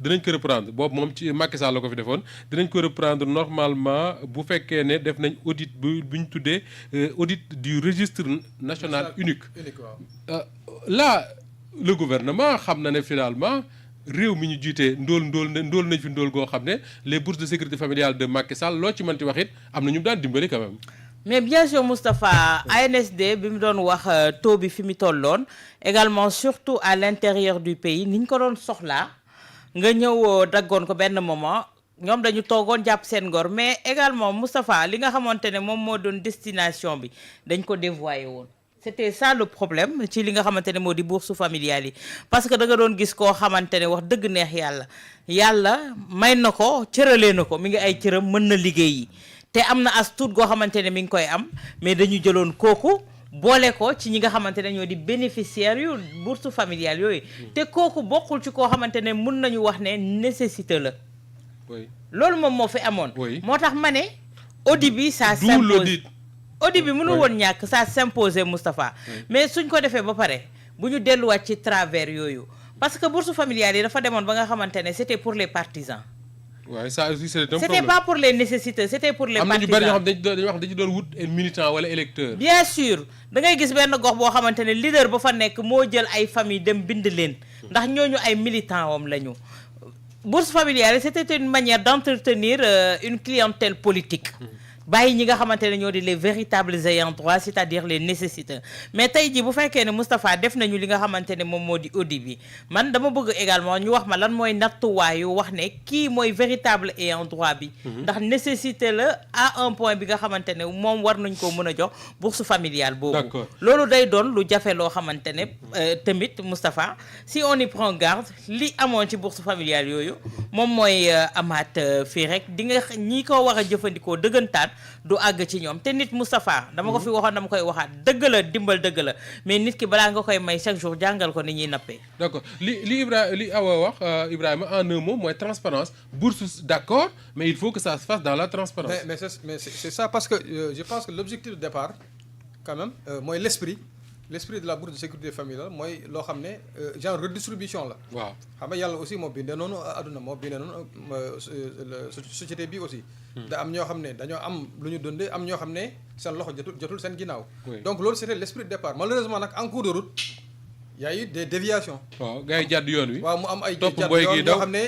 dinañ ko reprendre boobu moom ci Macky Sall la ko fi defoon dinañ ko reprendre normalement bu fekkee ne def nañ audit bu ñu tuddee audit du registre national unique. Là le gouvernement xam na ne finalement réew mi ñu jiitee ndóol nañ fi ndóol goo xam ne les bourses de sécurité familiale de Macky Sall loo ci mënti wax it am na ñu daan dimbali quand même. mais bien sûr Moustapha ANSD bi mu doon wax taux bi fi mu tolloon également surtout à l'intérieur du pays ni ñu ko doon soxlaa nga ñëw daggoon ko benn moment ñoom dañu toogoon jàpp seen ngor mais également Moustapha li nga xamante ne moom moo doon destination bi dañ ko dévoyé woon. c'était ça le problème ci li nga xamante ne moo di bourse familiale yi parce que da nga doon gis koo xamante ne wax dëgg neex yàlla may na ko cëralee na ko mi ngi ay cëram mën na liggéey yi te am na as tuut goo xamante ne mi ngi koy am mais dañu jëloon kooku boole ko ci ñi nga xamante ne ñoo di bénéficiaires yu bourse familiale yooyu te kooku bokkul ci koo xamante ne mun nañu wax ne nécessité la loolu moom moo fi amoon moo tax ma ne audit bi ça s'impose audit bi mënu woon ñàkk ça s'imposer Moustapha mais suñ ko defee ba pare bu ñu delluwaat ci travers yooyu parce que bourse familiale yi dafa demoon ba nga xamante ne c'était pour les partisans waaw ça aussi c'est un problème. C'était pas pour les nécessités, c'était pour les partisans. am na ñu bari ñoo xam dañu wax dañu doon wut militant wala électeur. bien sûr da ngay gis benn gox boo xamante ne leader ba fa nekk moo jël ay famille dem bind leen ndax ñooñu ay militants wam lañu. bourse familiale c'était une manière d'entretenir une clientèle politique. bàyyi ñi nga xamante ne ñoo di les véritables ayants droit c'est-à-dire les nécessiteux mais tey jii bu fekkee ne Moustapha def nañu li nga xamante ne moom moo di audit bi man dama bëgg également ñu wax ma lan mooy nattuwaayu wax ne kii mooy véritable ayant droit bi ndax nécessité la à un point bi nga xamante ne moom war nañ koo mën a jox bourse familiale boobu loolu day doon lu jafe loo xamante ne tamit Moustapha si on y prend garde li amoon ci bourse familiale yooyu moom mooy amaat fii rek di nga ñi ko war a jëfandikoo dëggantaan du àgg ci ñoom te nit Moustapha dama ko fi waxoon dama koy waxaat dëgg la dimbal dëgg la mais nit ki balaa nga koy may chaque jour jàngal ko ni ñuy nappee. d'accord li Awa wax Ibrahima en un mot mooy transparence bourse d'accord mais il faut que ça se fasse dans la transparence. mais c'est ça parce que je pense que l'objectif de départ quand même mooy l'esprit de la bourse de sécurité familiale mooy loo xam ne genre redistribution la. waaw xam nga yàlla aussi moo bindee noonu àdduna moo bindee noonu société bi aussi. da am ñoo xam ne dañoo am lu ñu dundee am ñoo xam ne seen loxo jotul seen ginnaaw. donc loolu c'était l'esprit de départ malheureusement nag en cours de route y a eu des déviations. waaw gars yi jàdd yoon wi. waaw mu am ay topp jàdd mboy gi yoon daw yoo xam ne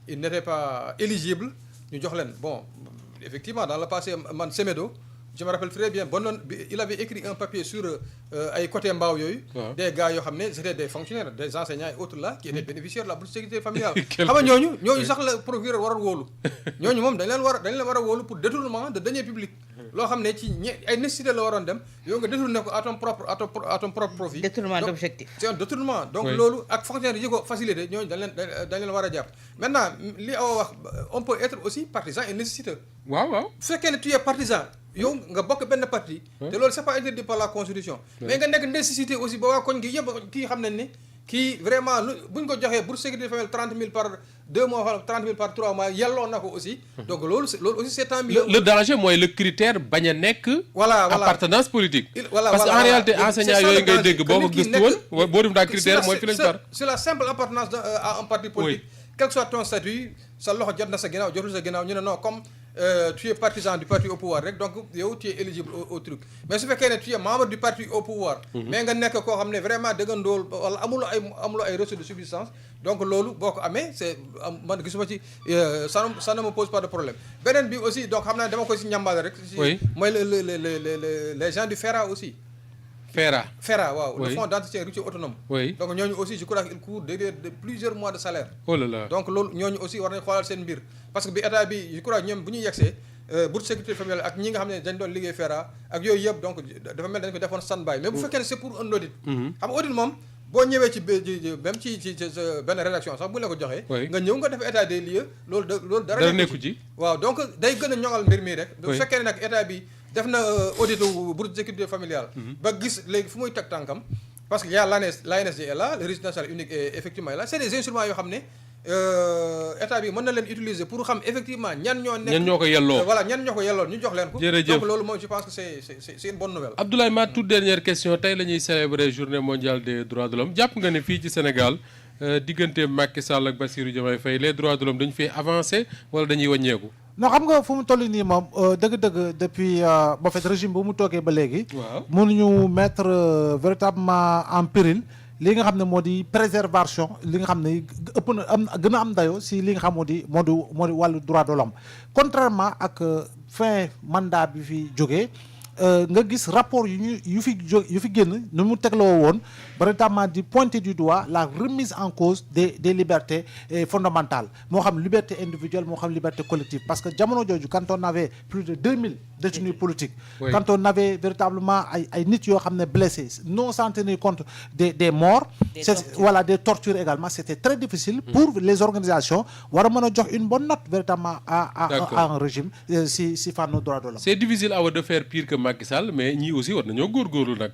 il n'était pas éligible ñu jox leen bon effectivement dans le passé man Semedo. je me rappelle très bien il avait écrit un papier sur ay côté mbaaw yooyu des gars yoo xam ne c'était des fonctionnaires des enseignants et autres là qui étaient bénéficiaires de la bourse de sécurité familiale xam nga ñooñu sax la procureur waroon wóolu ñooñu moom dañ leen war a wóolu pour détournement de deniers publics loo xam ne ci ay nécessité la waroon dem yow nga détourné ko à ton propre profit détournement d'objectif c'est un détournement donc loolu ak fonctionnaire yi ko facilité ñooñu dañ leen war a jàpp maintenant li Awa wax on peut être aussi partisan et nécessiteux waaw su fekkee ne tu es partisan yow nga bokk benn parti te loolu c'est pas interdit par la constitution mais nga nekk nécessité aussi ba waa koñ gi yëpp kii xam nañ ni kii vraiment buñ ko joxee bourse sécurité familiale 30 000 par 2 mois wala 30 000 par 3 mois yelloo na ko aussi donc loolu aussi c'est tant mieux. Le danger mooy le critère bañ a nekk appartenance politique parce que en réalité enseignant yooyu ngay dégg boo ko gëstuwal boo def daa critère mooy fi lañ par c'est la simple appartenance à un parti politique quel que soit ton statut sa loxo jot na sa ginnaaw jotul sa ginnaaw ñu ne non comme tu es partisan du parti au pouvoir rek donc yow tu es éligible au truc mais su fekkee ne tu es membre du parti au pouvoir mais nga nekk koo xam ne vraiment dëggandool wala amuloo ay ressources de subsistance donc loolu boo ko amee c'est man gisuma ci ça ne me pose pas de problème beneen bi aussi donc xam naa dama koy si ñambaale rek mooy les gens du FERA aussi FERA waaw le fonds d'entretien routier autonome donc ñooñu aussi je crois qu'il court derrière de plusieurs mois de salaire donc loolu ñooñu aussi war nañ xoolal seen mbir parce que bi état bi je crois ñoom bu ñuy yegsee bourse sécurité familiale ak ñi nga xam ne dañ doon liggéey FERA ak yooyu yëpp donc dafa mel dañ ko defoon stand-by mais bu fekkee ne c'est pour un audit xam nga audit moom boo ñëwee ci même ci benn rédaction sax bu la ko joxee nga ñëw nga def état des lieux loolu dara nekku ci waaw donc day gën a ñoŋal mbir mi rek bu fekkee ne nag état bi def na audit bourse de sécurité familiale ba gis léegi fu muy teg tànkam parce que y a l'ANSD est là le registre national unique est effectivement là c'est des instruments yoo xam ne état bi mën na leen utiliser pour xam effectivement ñan ñoo ko yelloo voilà ñan ñoo ko yelloo ñu jox leen ko donc loolu moom je pense que c'est une bonne nouvelle. Abdoulaye ma toute dernière question tey la ñuy célébrer journée mondiale des droits de l'homme jàpp nga ne fii ci Sénégal diggante Macky Sall ak Bassirou Diomaye Faye les droits de l'homme dañu fee avancé wala dañuy wàññeeku. non xam nga fu mu toll nii moom dëgg-dëgg depuis ba fait régime bu mu toogee ba léegi. waaw mënuñu mettre véritablement en péril li nga xam ne moo di préservation li nga xam ne ëpp na gën a am dayoo si li nga xam moo di wàllu droit de l'homme contrairement ak fin mandat bi fi jógee. nga gis rapport yu fi génn nu mu tegloo woon véritablement di pointer du doigt la remise en cause des libertés fondamentales moo xam liberté individuelle moo xam liberté collective parce que jamono jooju quand on avait plus de 2000 détenus politiques oui. Quand on avait véritablement ay nit yoo xam ne blessés non sans tenir compte des morts voilà des tortures également c'était très difficile pour les organisations war a mën a jox une bonne note véritablement à un régime si fànn droit de l'homme. C'est difficile awa de faire pire que Macky Sall mais ñii aussi war nañoo góorgóorlu nag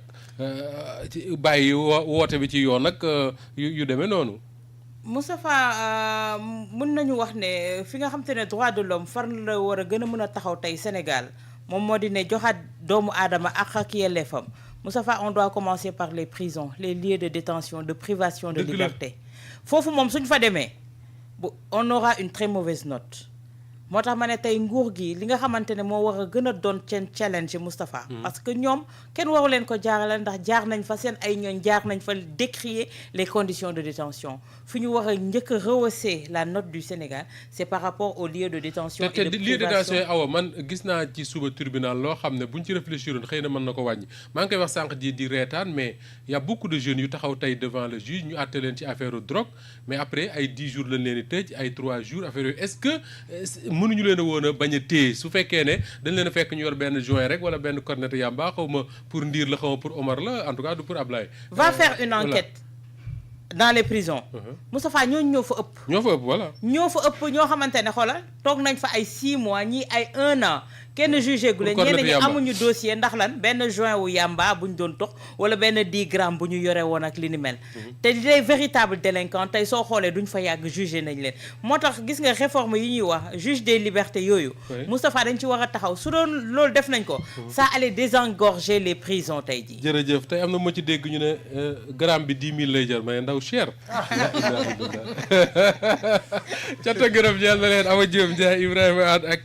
bàyyi woote bi ci yoon nag yu demee noonu. Moustapha mën nañu wax ne fi nga xam te ne droit de l'homme far la war a gën a mën a taxaw tey Sénégal moom moo di ne joxaat doomu aadama ak yelleefam Moustapha on doit commencer par les prisons les lieux de détention de privation de liberté foofu moom suñ fa demee on aura une très mauvaise note. moo tax ma ne tey nguur gi li nga xamante ne moo war a gën a doon seen challenge Moustapha parce que ñoom kenn waru leen ko jaarale ndax jaar nañ fa seen ay ñooñ jaar nañ fa décrier les conditions de détention fi ñu war a njëkk a rehausser la note du Sénégal c'est par rapport aux lieux de détention et de lieu de détention awa man gis naa ci suba tribunal loo xam ne buñ ci réfléchiroon xëy na mën na ko wàññi maa ngi koy wax sànq di reetaan mais y a beaucoup de jeunes yu taxaw tey devant le juge ñu àtte leen ci affaire drogue mais après ay 10 jours lañ leen di tëj ay 3 jours affaire yooyu est-ce que mënuñu leen a woon a bañ a téye su fekkee ne dañ leen a fekk ñu yor benn joint rek wala benn cornet yamba xaw ma pour Ndiir la xaw ma pour Omar la en tout cas du pour Ablaye. va faire une enquête dans les prisons. Moustapha ñooñu ñoo fa ëpp. Voilà. ñoo fa ëpp ñoo xamante ne xoolal toog nañ fa ay 6 mois ñii ay 1 an kenn jugé gu leen ñeneen ñi amuñu dossier ndax lan benn joint wu yamba bu ñu doon tox wala benn 10 grammes bu ñu yore woon ak li ni mel. te les véritables délinquants tey soo xoolee duñ fa yàgg jugé nañ leen moo tax gis nga réforme yi ñuy wax juge des libertés yooyu. Moustapha dañ ci war a taxaw su doon loolu def nañ ko. ça allait désengorger les prisons tey jii. jërëjëf tey am na moo ci dégg ñu ne gramme bi 10 000 lay jar mais ndaw cher. cant ak gërëm ñeel na leen Awa Diop Ndiaye Ibrahima Anne ak